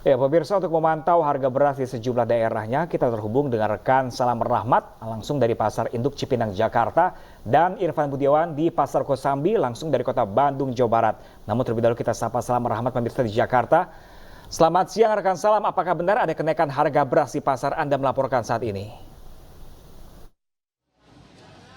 Ya, pemirsa, untuk memantau harga beras di sejumlah daerahnya, kita terhubung dengan rekan Salam Rahmat langsung dari Pasar Induk Cipinang, Jakarta, dan Irfan Budiawan di Pasar Kosambi langsung dari Kota Bandung, Jawa Barat. Namun terlebih dahulu kita sapa Salam Rahmat pemirsa di Jakarta. Selamat siang rekan Salam, apakah benar ada kenaikan harga beras di pasar Anda melaporkan saat ini?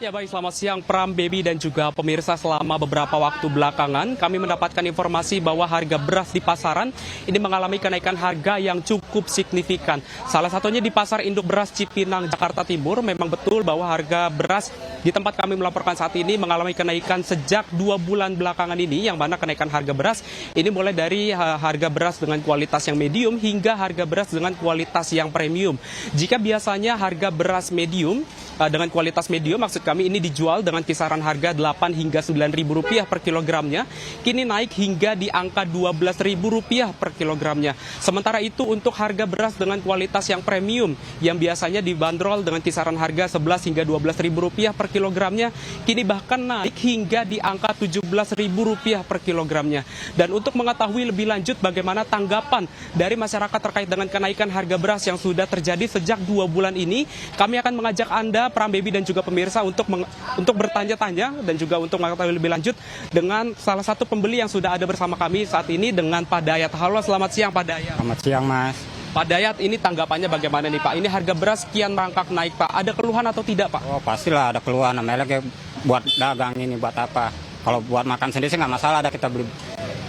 Ya baik, selamat siang Pram, Baby, dan juga pemirsa. Selama beberapa waktu belakangan kami mendapatkan informasi bahwa harga beras di pasaran ini mengalami kenaikan harga yang cukup signifikan. Salah satunya di Pasar Induk Beras Cipinang, Jakarta Timur. Memang betul bahwa harga beras di tempat kami melaporkan saat ini mengalami kenaikan sejak 2 bulan belakangan ini, yang mana kenaikan harga beras ini mulai dari harga beras dengan kualitas yang medium hingga harga beras dengan kualitas yang premium. Jika biasanya harga beras medium dengan kualitas medium, maksud kami ini dijual dengan kisaran harga 8 hingga 9 ribu rupiah per kilogramnya, kini naik hingga di angka 12 ribu rupiah per kilogramnya. Sementara itu untuk harga beras dengan kualitas yang premium yang biasanya dibanderol dengan kisaran harga 11 hingga 12 ribu rupiah per kilogramnya, kini bahkan naik hingga di angka 17 ribu rupiah per kilogramnya. Dan untuk mengetahui lebih lanjut bagaimana tanggapan dari masyarakat terkait dengan kenaikan harga beras yang sudah terjadi sejak 2 bulan ini, kami akan mengajak Anda, Pram, Baby, dan juga pemirsa untuk bertanya-tanya dan juga untuk mengetahui lebih lanjut dengan salah satu pembeli yang sudah ada bersama kami saat ini, dengan Pak Dayat. Halo, selamat siang Pak Dayat. Selamat siang, Mas. Pak Dayat, ini tanggapannya bagaimana nih Pak? Ini harga beras kian merangkak naik Pak. Ada keluhan atau tidak Pak? Oh, pastilah ada keluhan. Namanya lagi buat dagang ini, buat apa? Kalau buat makan sendiri sih nggak masalah, ada kita beli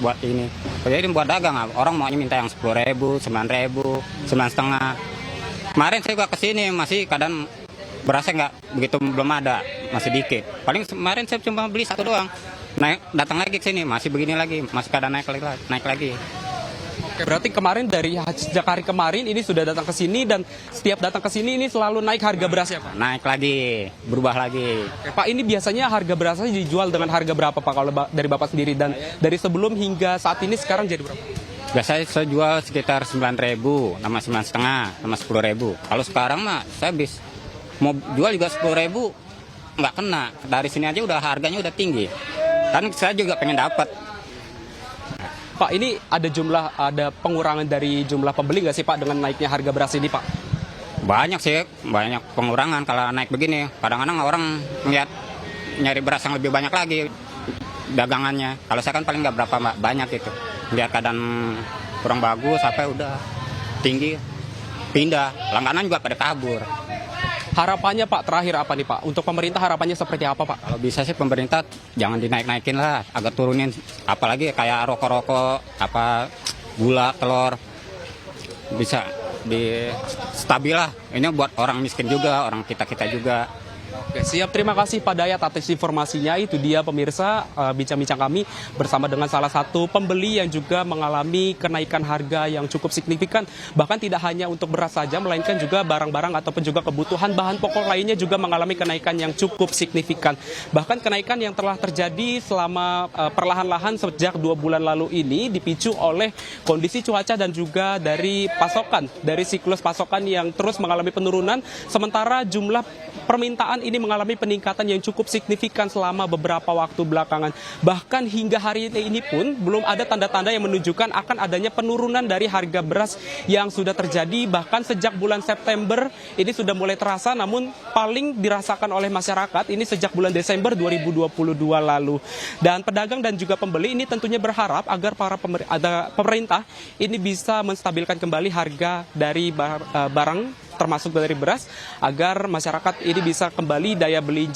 buat ini. Jadi buat dagang, orang maunya minta yang 10.000, 9.000, 9,5. Kemarin saya juga kesini, masih kadang berasnya nggak begitu, belum ada, masih dikit. Paling kemarin saya cuma beli 1 doang. Naik, datang lagi ke sini, masih begini lagi, masih kadang naik lagi. Oke, berarti kemarin dari sejak hari kemarin ini sudah datang ke sini, dan setiap datang ke sini ini selalu naik harga berasnya Pak? Naik lagi, berubah lagi. Oke, Pak, ini biasanya harga berasnya dijual dengan harga berapa Pak kalau dari Bapak sendiri, dan dari sebelum hingga saat ini sekarang jadi berapa? Biasanya saya jual sekitar 9.000, sama 9,5, sama 10.000. Kalau sekarang mah saya mau jual juga 10.000 nggak kena. Dari sini aja udah harganya udah tinggi. Kan saya juga pengen dapat. Pak, ini ada pengurangan dari jumlah pembeli nggak sih Pak dengan naiknya harga beras ini Pak? Banyak sih, banyak pengurangan kalau naik begini. Kadang-kadang orang ngeliat nyari beras yang lebih banyak lagi dagangannya. Kalau saya kan paling nggak berapa banyak itu. Lihat keadaan kurang bagus, apa udah tinggi, pindah. Langganan juga pada kabur. Harapannya Pak, terakhir apa nih Pak? Untuk pemerintah harapannya seperti apa Pak? Kalau bisa sih pemerintah jangan dinaik-naikin lah, agak turunin. Apalagi kayak rokok-rokok, apa gula, telur, bisa di stabil lah. Ini buat orang miskin juga, orang kita-kita juga. Oke, siap. Terima kasih Pak Dayat atas informasinya. Itu dia pemirsa, bincang-bincang kami bersama dengan salah satu pembeli yang juga mengalami kenaikan harga yang cukup signifikan. Bahkan tidak hanya untuk beras saja, melainkan juga barang-barang ataupun juga kebutuhan bahan pokok lainnya juga mengalami kenaikan yang cukup signifikan. Bahkan kenaikan yang telah terjadi selama perlahan-lahan sejak 2 bulan lalu ini dipicu oleh kondisi cuaca dan juga dari siklus pasokan yang terus mengalami penurunan, sementara jumlah permintaan ini mengalami peningkatan yang cukup signifikan selama beberapa waktu belakangan. Bahkan hingga hari ini pun belum ada tanda-tanda yang menunjukkan akan adanya penurunan dari harga beras yang sudah terjadi. Bahkan sejak bulan September ini sudah mulai terasa, namun paling dirasakan oleh masyarakat ini sejak bulan Desember 2022 lalu. Dan pedagang dan juga pembeli ini tentunya berharap agar pemerintah ini bisa menstabilkan kembali harga dari barang termasuk dari beras, agar masyarakat ini bisa kembali daya beli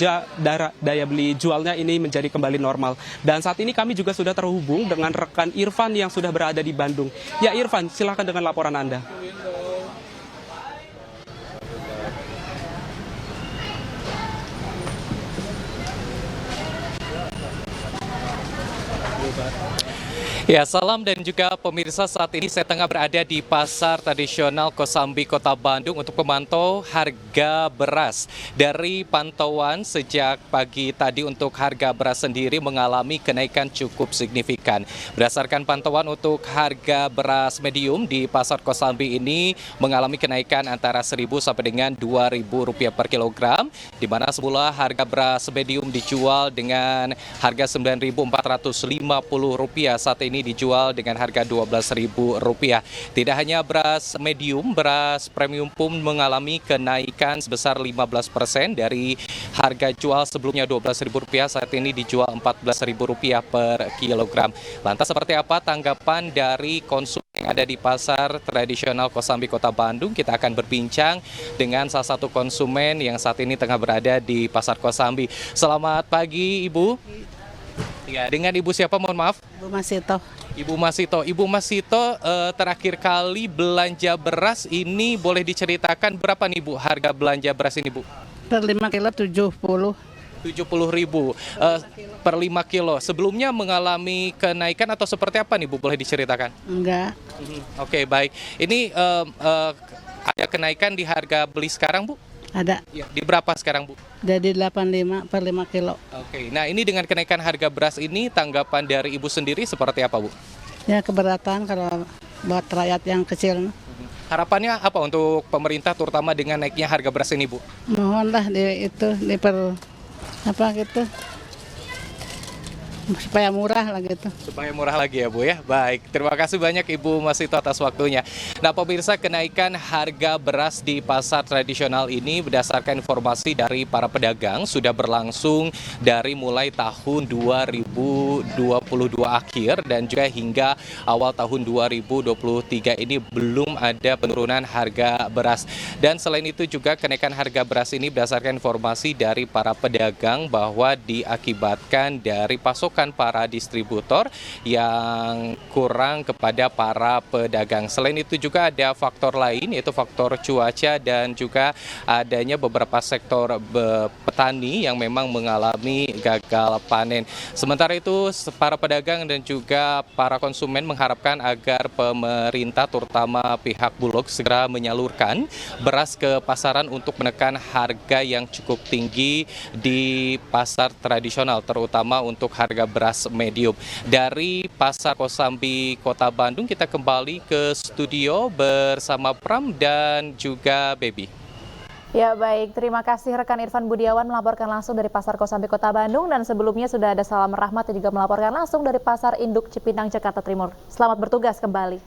jualnya ini menjadi kembali normal. Dan saat ini kami juga sudah terhubung dengan rekan Irfan yang sudah berada di Bandung. Ya Irfan, silakan dengan laporan Anda. Ya, salam dan juga pemirsa, saat ini saya tengah berada di Pasar Tradisional Kosambi, Kota Bandung untuk memantau harga beras. Dari pantauan sejak pagi tadi untuk harga beras sendiri mengalami kenaikan cukup signifikan. Berdasarkan pantauan untuk harga beras medium di Pasar Kosambi ini mengalami kenaikan antara 1.000 sampai dengan Rp2.000 per kilogram, di mana semula harga beras medium dijual dengan harga Rp9.450, saat ini ini dijual dengan harga Rp12.000. Tidak hanya beras medium, beras premium pun mengalami kenaikan sebesar 15% dari harga jual sebelumnya Rp12.000, saat ini dijual Rp14.000 per kilogram. Lantas seperti apa tanggapan dari konsumen yang ada di pasar tradisional Kosambi Kota Bandung? Kita akan berbincang dengan salah satu konsumen yang saat ini tengah berada di pasar Kosambi. Selamat pagi Ibu. Ya, dengan Ibu siapa, mohon maaf? Bu Masito. Ibu Masito. Ibu Masito, terakhir kali belanja beras ini boleh diceritakan berapa nih Bu harga belanja beras ini Bu? Per 5 kilo 70. 70.000 per 5 kilo. Sebelumnya mengalami kenaikan atau seperti apa nih Bu, boleh diceritakan? Enggak. Oke, baik. Ini ada kenaikan di harga beli sekarang Bu? Ada. Ya, di berapa sekarang Bu? Jadi 85 per 5 kilo. Oke, nah ini dengan kenaikan harga beras ini tanggapan dari Ibu sendiri seperti apa Bu? Ya keberatan kalau buat rakyat yang kecil. Harapannya apa untuk pemerintah terutama dengan naiknya harga beras ini Bu? Mohonlah apa gitu supaya murah lah gitu. Supaya murah lagi ya Bu ya. Baik, terima kasih banyak Ibu Masito atas waktunya. Nah pemirsa, kenaikan harga beras di pasar tradisional ini berdasarkan informasi dari para pedagang sudah berlangsung dari mulai tahun 2022 akhir dan juga hingga awal tahun 2023 ini belum ada penurunan harga beras. Dan selain itu juga kenaikan harga beras ini berdasarkan informasi dari para pedagang bahwa diakibatkan dari pasokan para distributor yang kurang kepada para pedagang. Selain itu juga ada faktor lain, yaitu faktor cuaca dan juga adanya beberapa sektor petani yang memang mengalami gagal panen. Sementara itu para pedagang dan juga para konsumen mengharapkan agar pemerintah terutama pihak Bulog segera menyalurkan beras ke pasaran untuk menekan harga yang cukup tinggi di pasar tradisional, terutama untuk harga beras medium. Dari Pasar Kosambi Kota Bandung kita kembali ke studio bersama Pram dan juga Baby. Ya baik, terima kasih rekan Irfan Budiawan melaporkan langsung dari Pasar Kosambi Kota Bandung, dan sebelumnya sudah ada Salam Rahmat yang juga melaporkan langsung dari Pasar Induk Cipinang Jakarta Timur. Selamat bertugas kembali.